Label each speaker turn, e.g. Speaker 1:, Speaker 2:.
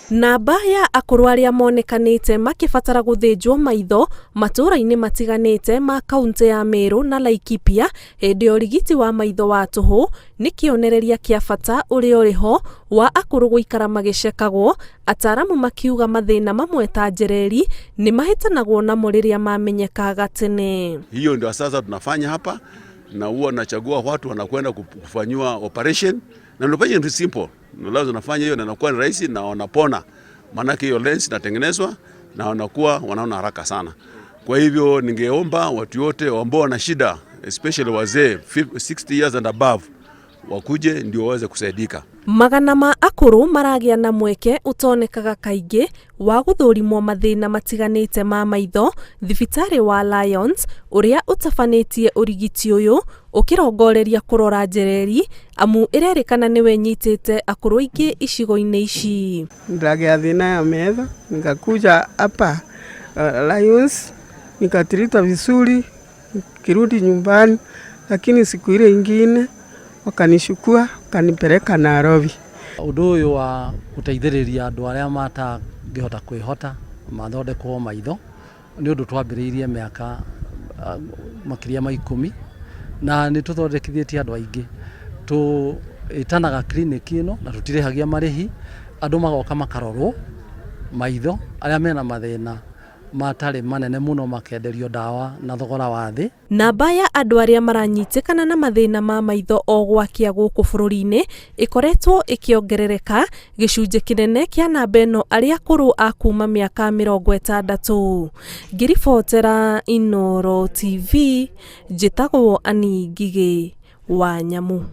Speaker 1: Namba ya akuru aria monekanite makibatara guthinjwo maitho matũra-inĩ matiganite ma kaunti ya Meru na Laikipia hindi urigiti wa maitho wa tuhu ni kionereria kia bata uria uriho wa akuru guikara magicekagwo. Ataaramu makiuga mathina mamwe ta njereri ni mahitanagwo na riria mamenyekaga tene.
Speaker 2: Hiyo ndio sasa tunafanya hapa, na huwa nachagua watu wanakwenda kufanywa operation, na operation ni simple. Lazima nafanya hiyo na inakuwa rahisi na wanapona. Maana hiyo lens inatengenezwa na wanaona haraka sana. Kwa hivyo ningeomba watu wote ambao wana shida, especially wazee 60 years and above, wakuje ndio waweze kusaidika.
Speaker 1: Magana ma akuru maragia na mweke utonekaga kaingi wa guthurimwo mathina matiganite ma maitho thibitari wa Lions uria utafanetie urigiti uyu ukirongoreria kurora njereri amu irerikana niwe nyitite akuru ingi icigo-ini ici.
Speaker 3: Ndagia thina ya maitho nikakuja hapa Lions nikatirita vizuri kirudi nyumbani, lakini siku ile ingine wakanishukua kanipeleka Nairobi.
Speaker 4: Undu uyu wa guteithiriria andu aria matangihota kwihota mathondekwo maitho ni undu twambiriirie miaka makiria ma 10 na ni tuthondekithietie andu aingi. Itanaga clinic ino na tutirehagia marihi, andu magoka makarorwo maitho aria mena mathina matari manene muno makenderio dawa na thogora wa thi.
Speaker 1: Namba ya andu aria maranyitikana na mathina ma maitho o gwakia guku bururi-ini ikoretwo ikiongerereka gicunje kinene kia namba ino aria akuru a kuuma miaka 60. Ngiribotera Inooro TV, njitagwo Ani Ngigi wa Nyamu.